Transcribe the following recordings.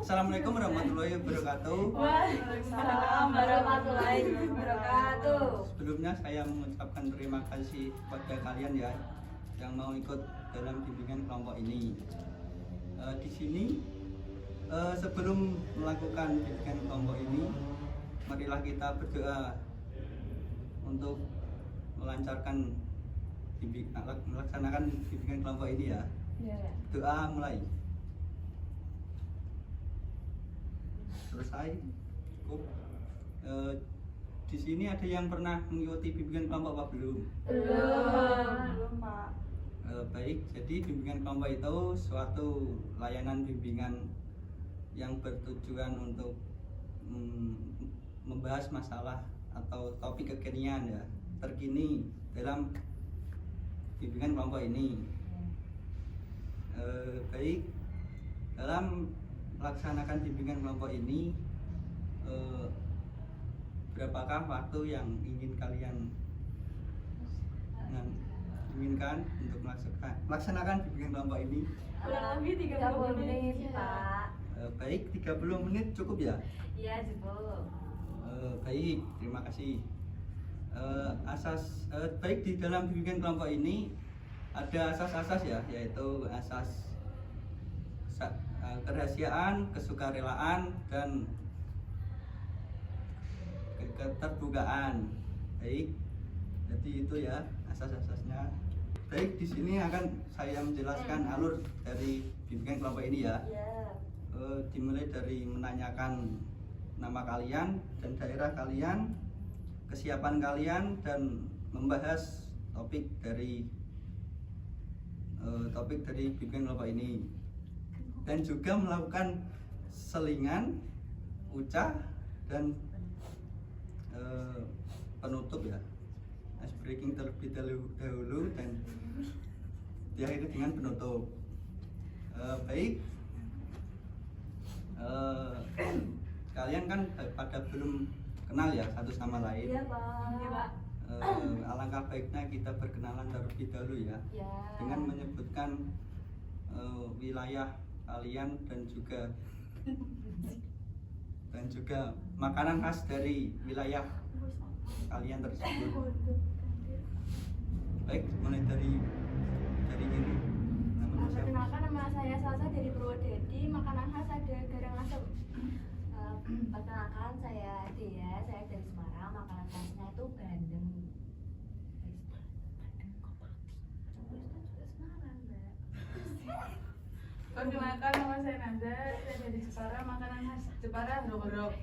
Assalamualaikum warahmatullahi wabarakatuh. Waalaikumsalam warahmatullahi wabarakatuh. Sebelumnya saya mengucapkan terima kasih kepada kalian ya yang mau ikut dalam bimbingan kelompok ini. Di sini sebelum melakukan bimbingan kelompok ini, marilah kita berdoa untuk melaksanakan bimbingan kelompok ini ya. Doa mulai. Selesai. Cukup. Di sini ada yang pernah mengikuti bimbingan kelompok apa belum? Belum, Pak. Baik, jadi bimbingan kelompok itu suatu layanan bimbingan yang bertujuan untuk membahas masalah atau topik kekinian ya, terkini dalam bimbingan kelompok ini. Baik, dalam melaksanakan bimbingan kelompok ini, berapakah waktu yang ingin kalian inginkan untuk melaksanakan bimbingan kelompok ini? Kurang lebih 30 menit, Pak. Baik, 30 menit cukup ya? Iya, cukup. Baik, terima kasih. Baik, di dalam bimbingan kelompok ini ada asas-asas ya, yaitu asas kerahasiaan, kesukarelaan, dan keterbukaan. Baik, jadi itu ya asas-asasnya. Baik, di sini akan saya menjelaskan alur dari bimbingan kelompok ini ya. Dimulai dari menanyakan nama kalian dan daerah kalian, kesiapan kalian, dan membahas topik dari bimbingan kelompok ini, dan juga melakukan selingan, ucah, dan penutup ya, ice breaking terlebih dahulu dan diakhiri dengan penutup. Baik, kalian kan pada belum kenal ya satu sama lain. Iya, Pak. Alangkah baiknya kita berkenalan terlebih dahulu ya, dengan menyebutkan wilayah kalian dan juga makanan khas dari wilayah kalian tersebut. Baik, mulai dari ini. Perkenalkan, nama saya Salsa dari Purwodadi. Makanan khas ada garang asem. Perkenalkan, saya Dea, saya dari Semarang. Makanan khasnya itu bandeng. Perkenalkan, nama saya Nanda, saya dari Jepara. Makanan khas Jepara horok-horok.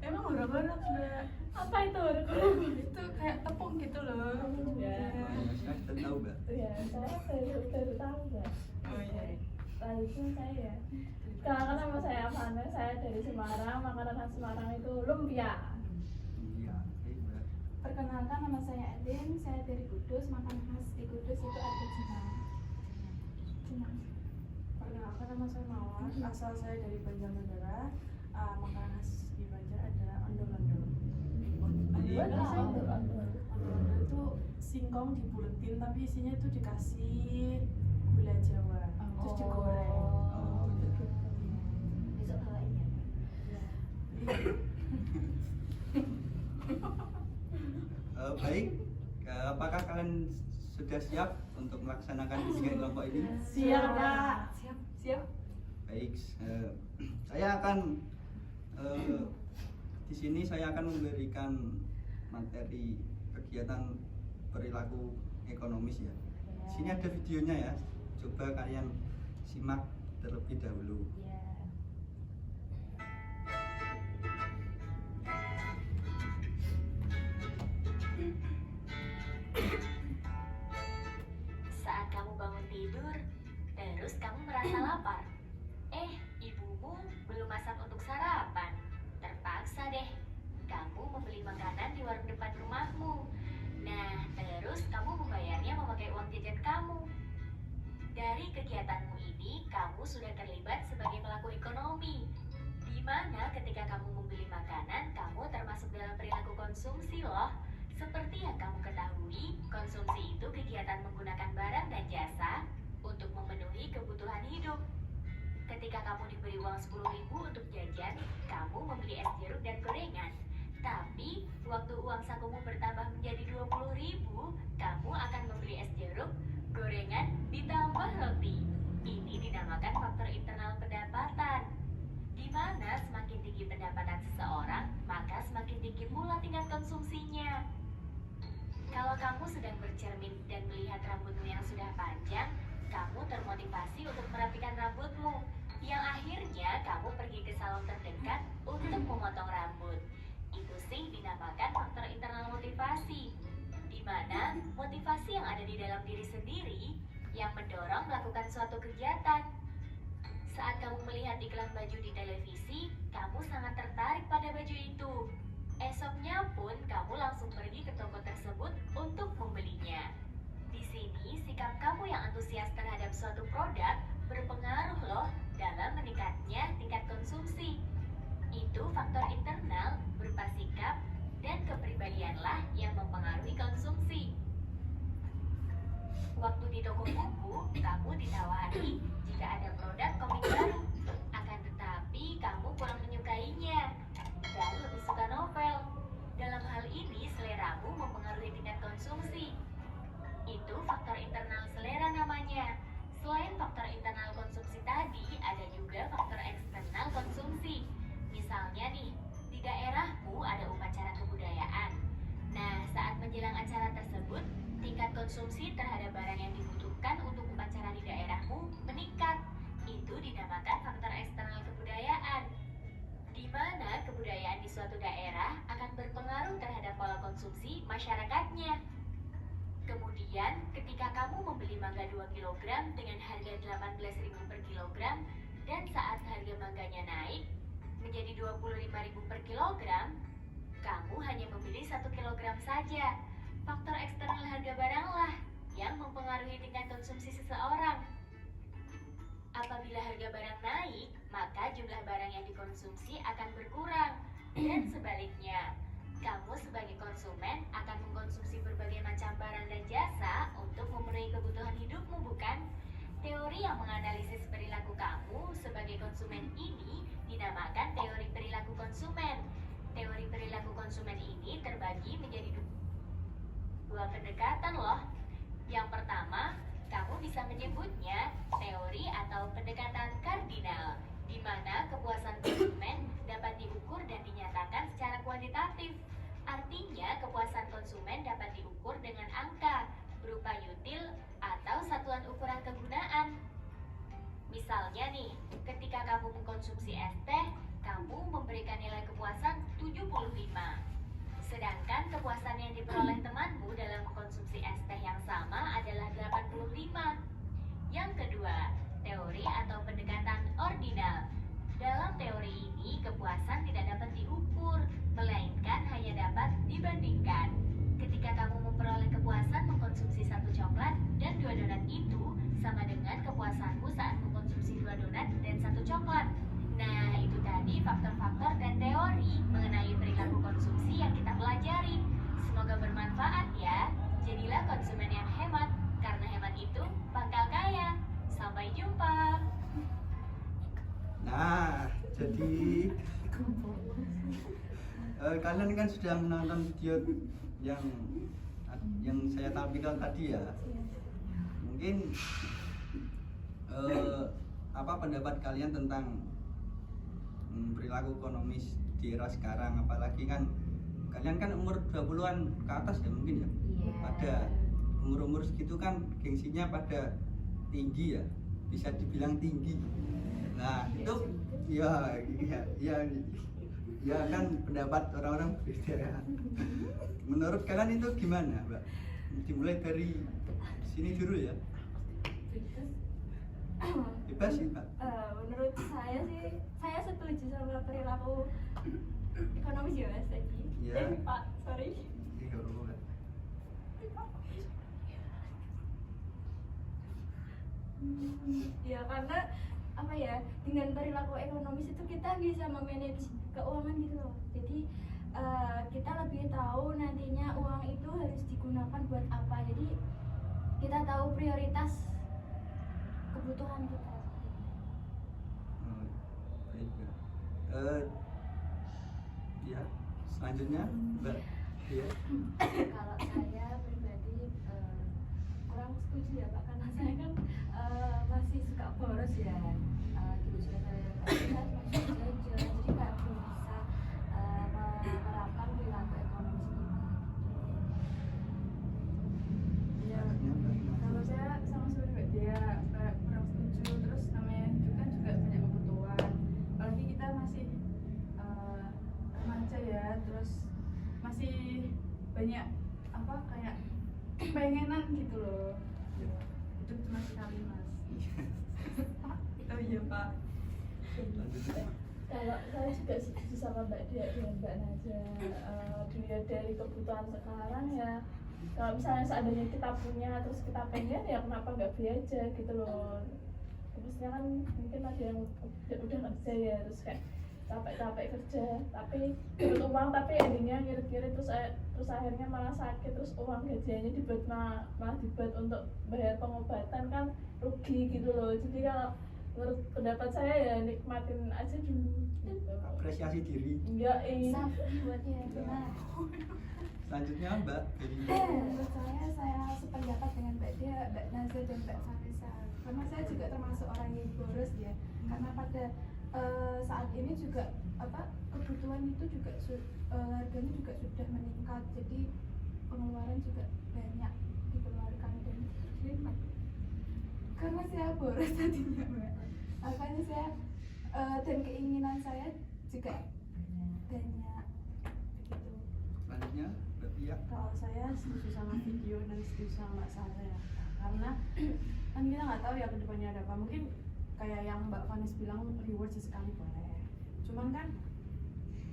Emang horok-horok, Mbak? Apa itu horok-horok? Itu kayak tepung gitu loh. Ya. Saya sudah tahu Mbak. Ya, saya baru tahu, Mbak. Oh iya. Selanjutnya saya. Perkenalkan, nama saya Avana, saya dari Semarang. Makanan khas Semarang itu lumpia. Iya, baik Mbak. Perkenalkan, nama saya Adin, saya dari Kudus. Makanan khas di Kudus itu ada jenang. Perkenalkan, nama saya Mawar, asal saya dari Banjarnegara. Makanan khas di Banjar ada ondel-ondel. Ondel-ondel itu singkong dibuletin, tapi isinya itu dikasih gula Jawa, terus digoreng. Oh, gitu. Besok bawain ya. Baik, apakah kalian sudah siap untuk melaksanakan bimbingan kelompok ini? Siap, Pak. Siap. Baik, saya akan di sini saya akan memberikan materi kegiatan perilaku ekonomis ya. Di sini ada videonya ya. Coba kalian simak terlebih dahulu. Saat kamu bangun tidur, terus kamu merasa lapar. Ibumu belum masak untuk sarapan. Terpaksa deh, kamu membeli makanan di warung depan rumahmu. Nah, terus kamu membayarnya memakai uang jajan kamu. Dari kegiatanmu ini, kamu sudah terlibat sebagai pelaku ekonomi. Di mana ketika kamu membeli makanan, kamu termasuk dalam perilaku konsumsi loh. Seperti yang kamu ketahui, konsumsi itu kegiatan menggunakan barang dan jasa untuk memenuhi kebutuhan hidup. Ketika kamu diberi uang 10.000 untuk jajan, kamu membeli es jeruk dan gorengan. Tapi, waktu uang sakumu bertambah menjadi 20.000, kamu akan membeli es jeruk, gorengan, ditambah roti. Ini dinamakan faktor internal pendapatan. Di mana semakin tinggi pendapatan seseorang, maka semakin tinggi pula tingkat konsumsinya. Kalau kamu sedang bercermin dan melihat rambutmu yang sudah panjang, kamu termotivasi untuk merapikan rambutmu, yang akhirnya kamu pergi ke salon terdekat untuk memotong rambut. Itu sih dinamakan faktor internal motivasi, di mana motivasi yang ada di dalam diri sendiri yang mendorong melakukan suatu kegiatan. Saat kamu melihat iklan baju di televisi, kamu sangat tertarik pada baju itu. Esoknya pun kamu langsung pergi ke toko tersebut untuk membelinya. Di sini, sikap kamu yang antusias terhadap suatu produk berpengaruh loh dalam meningkatnya tingkat konsumsi. Itu faktor internal berupa sikap dan kepribadianlah yang mempengaruhi konsumsi. Waktu di toko buku, kamu ditawari jika ada produk komik baru. Akan tetapi, kamu kurang menyukainya dan lebih suka novel. Dalam hal ini, seleramu mempengaruhi tingkat konsumsi. Itu faktor internal selera namanya. Selain faktor internal konsumsi tadi, ada juga faktor eksternal konsumsi. Misalnya nih, di daerahmu ada upacara kebudayaan. Nah, saat menjelang acara tersebut, tingkat konsumsi terhadap barang yang dibutuhkan untuk upacara di daerahmu meningkat. Itu dinamakan faktor eksternal kebudayaan, di mana kebudayaan di suatu daerah akan berpengaruh terhadap pola konsumsi masyarakatnya. Kemudian, ketika kamu membeli mangga 2 kg dengan harga 18.000 per kilogram, dan saat harga mangganya naik menjadi 25.000 per kilogram, kamu hanya membeli 1 kilogram saja. Faktor eksternal harga baranglah yang mempengaruhi tingkat konsumsi seseorang. Apabila harga barang naik, maka jumlah barang yang dikonsumsi akan berkurang. Dan sebaliknya, kamu sebagai konsumen akan mengkonsumsi berbagai macam barang dan jasa untuk memenuhi kebutuhan hidupmu, bukan? Teori yang menganalisis perilaku kamu sebagai konsumen ini dinamakan teori perilaku konsumen. Teori perilaku konsumen ini terbagi menjadi dua pendekatan loh. Yang pertama, kamu bisa menyebutnya teori atau pendekatan kardinal, di mana kepuasan konsumen dapat diukur dan dinyatakan secara kuantitatif. Artinya, kepuasan konsumen dapat diukur dengan angka, berupa util atau satuan ukuran kegunaan. Misalnya nih, ketika kamu mengkonsumsi es teh, kamu memberikan nilai kepuasan 75. Sedangkan kepuasan yang diperoleh temanmu dalam mengkonsumsi es teh yang sama adalah 85. Yang kedua, teori atau pendekatan ordinal. Dalam teori ini, kepuasan tidak dapat diukur, melainkan hanya dapat dibandingkan. Ketika kamu memperoleh kepuasan mengkonsumsi 1 coklat dan 2 donat itu sama dengan kepuasanmu saat mengkonsumsi 2 donat dan 1 coklat. Nah, itu tadi faktor-faktor dan teori mengenai perilaku konsumsi yang kita pelajari. Semoga bermanfaat ya. Jadilah konsumen yang hemat, karena hemat itu pangkal kaya. Sampai jumpa. Nah, jadi kalian kan sudah menonton video yang saya tampilkan tadi ya. Mungkin apa pendapat kalian tentang perilaku ekonomis di era sekarang, apalagi kan kalian kan umur 20-an ke atas ya mungkin ya. Pada umur-umur segitu kan gengsinya pada tinggi ya, bisa dibilang tinggi. Nah, itu ya kan pendapat orang-orang berbeda ya. Menurut kalian itu gimana, Mbak? Dimulai dari sini dulu ya. Bebas sih, Mbak. Menurut saya sih, saya setuju sama perilaku ekonomis ya Mas tadi. Iya. Pak, sorry. Iya, Mbak. Ya karena apa ya, dengan perilaku ekonomis itu kita bisa memanage keuangan gitu loh. Jadi kita lebih tahu nantinya uang itu harus digunakan buat apa. Jadi kita tahu prioritas kebutuhan kita. Ya, selanjutnya Mbak. Ya. Kalau saya pribadi kurang setuju ya Pak, karena saya kan masih suka boros ya. Di usia saya masih jajan, jadi nggak belum bisa menerapkan perilaku ekonomi ini. Ya, kalau saya sama seperti Mbak Dea, kurang setuju. Terus namanya hidup kan juga banyak kebutuhan. Apalagi kita masih remaja ya, terus masih banyak apa kayak pengenan gitu loh. Hidup cuma sekali mas. Oh iya Pak. Selanjutnya. Kalau saya juga setuju sama Mbak Dia dan Mbak Naja. Dilihat dari kebutuhan sekarang ya, kalau misalnya seandainya kita punya terus kita pengen ya kenapa nggak beli aja gitu loh. Terusnya kan mungkin ada yang udah kerja ya, terus kayak capek-capek kerja tapi dapat uang tapi endingnya ngirit-ngirit terus akhirnya malah sakit, terus uang gajiannya dibuat malah dibuat untuk bayar pengobatan, kan rugi gitu loh. Jadi kalau menurut pendapat saya ya nikmatin aja dulu gitu. Apresiasi diri. Enggak Self buatnya benar. Selanjutnya Mbak Dewi. Menurut saya sependapat dengan Mbak Dia, Mbak Naza dan Mbak Vanessa. Karena saya juga termasuk orang yang boros ya. Karena pada saat ini juga kebutuhan itu juga harganya juga sudah meningkat. Jadi pengeluaran juga banyak dikeluarkan dan hemat. Karena saya boros tadinya Mbak. Makanya saya dan keinginan saya juga banyak begitu. Selanjutnya Mbak Pia. Kalau saya setuju sama video dan setuju sama Mbak Sarah ya, karena kan kita nggak tahu ya kedepannya ada apa. Mungkin kayak yang Mbak Vanes bilang reward sesekali boleh, cuman kan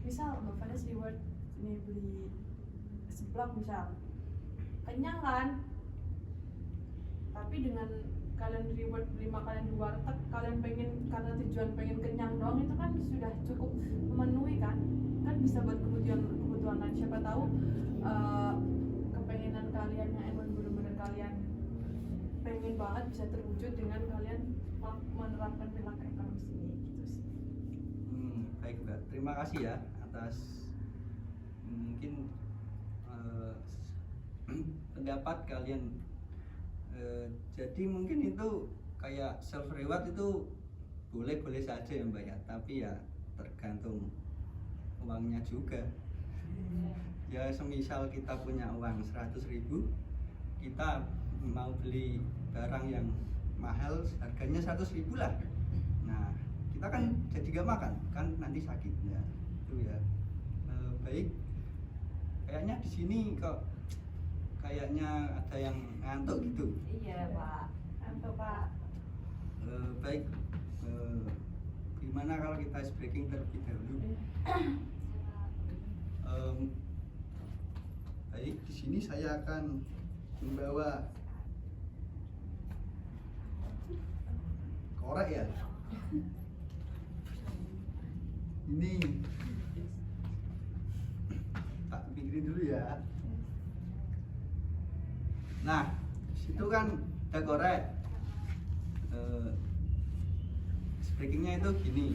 misal Mbak Vanes reward ini beli seblak misal kenyang kan, tapi dengan kalian reward beli makanan di warteg, kalian pengen karena tujuan pengen kenyang doang, itu kan sudah cukup memenuhi kan bisa buat kebutuhan lain. Siapa tahu kepengenan kalian yang emang bener-bener kalian pengen banget bisa terwujud dengan kalian menerapkan perilaku ekonomis ini gitu sih. Baik Mbak, terima kasih ya atas mungkin pendapat kalian. Jadi mungkin itu kayak self reward itu boleh-boleh saja ya Mbak ya, tapi ya tergantung uangnya juga. Ya semisal kita punya uang 100.000, kita mau beli barang yang mahal harganya 100.000 lah. Nah kita kan jadi gak makan kan, nanti sakit ya itu ya. Baik, kayaknya di sini kok kayaknya ada yang ngantuk gitu. Iya Pak. Ngantuk Pak. Baik, gimana kalau kita ice breaking terlebih dahulu? Baik, di sini saya akan membawa korek ya. Ini tak pikirin dulu ya. Nah, situ kan ada korek. Breakingnya itu gini.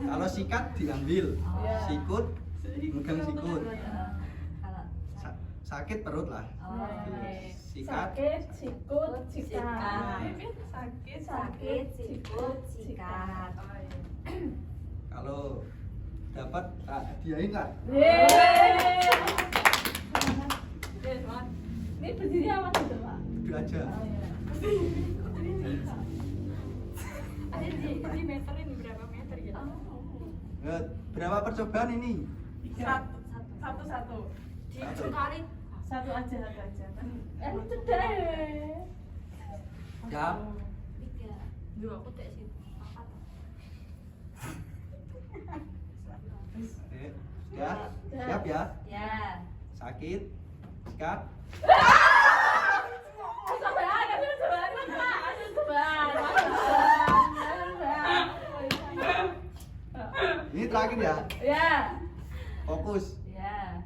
Kalau sikat diambil, sikut megang sikut. Sakit perut lah. Sikat, sakit sikut sikat. Sakit sikut sikat. kalau dapat hadiahin lah. Ini berdiri apa gitu Pak? Itu aja. Ada di meterin berapa meter gitu? Berapa percobaan ini? Satu. Satu. Sekali. Satu aja. Itu deh. Siap. 3. 2 aku tak sih. 4. Ya, siap ya. Ya. Sakit, sikat. Ini terakhir ya. Ya. Fokus. Ya.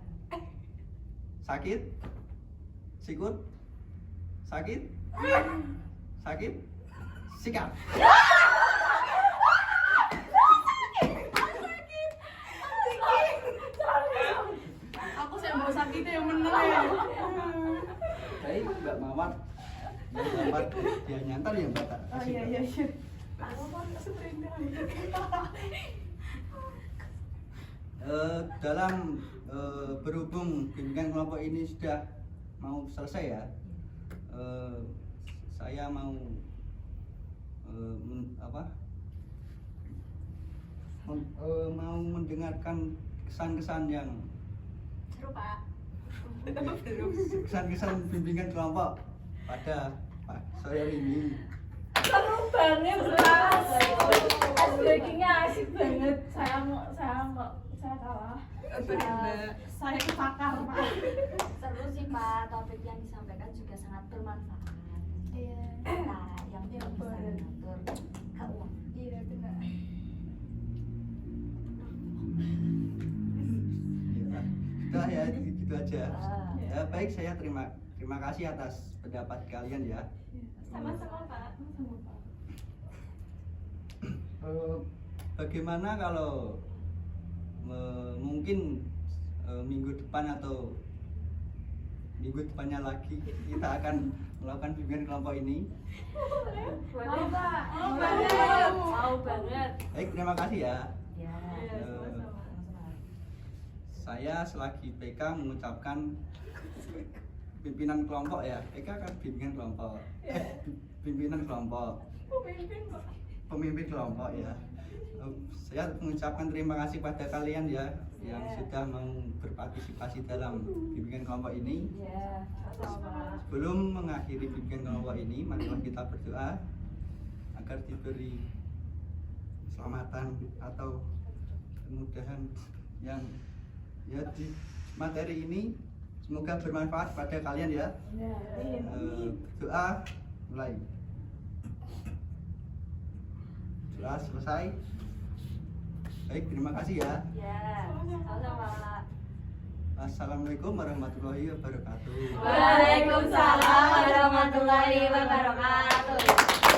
Sakit, sikut, sakit, sikat. yang dapat dia nyantar yang Mbak tak Oh kasih iya tahu. iya iya. Aku kan seperindah. Dalam berhubung bimbingan kelompok ini sudah mau selesai ya, saya mau mau mendengarkan kesan-kesan yang Seru Pak. kesan-kesan bimbingan kelompok pada Pak sore ini. Seru banget Ras. Ice breakingnya asik banget. Saya kalah. Saya kepakar Pak. Seru sih Pak, topik yang disampaikan juga sangat bermanfaat. Iya. Nah, yang Iya, bisa boleh. mengatur keuangan. Iya benar. Ya, sudah ya gitu aja. Ah. Ya, baik, saya terima kasih atas pendapat kalian ya. Sama-sama Pak. Sama Pak. Bagaimana kalau mungkin minggu depan atau minggu depannya lagi kita akan melakukan bimbingan kelompok ini. Boleh Pak. Mau banget. Mau banget. Baik, terima kasih ya. Ya. Saya selagi PK mengucapkan pimpinan kelompok ya. PK kan bimbingan kelompok. Pimpinan kelompok. Pemimpin kelompok ya. Saya mengucapkan terima kasih pada kalian ya yang sudah mau berpartisipasi dalam bimbingan kelompok ini. Ya. Sama. Sebelum mengakhiri bimbingan kelompok ini, marilah kita berdoa agar diberi keselamatan atau kemudahan yang ya di materi ini semoga bermanfaat pada kalian ya. Doa mulai. Doa selesai. Baik, terima kasih ya. Ya. Sama-sama. Assalamualaikum warahmatullahi wabarakatuh. Waalaikumsalam warahmatullahi wabarakatuh.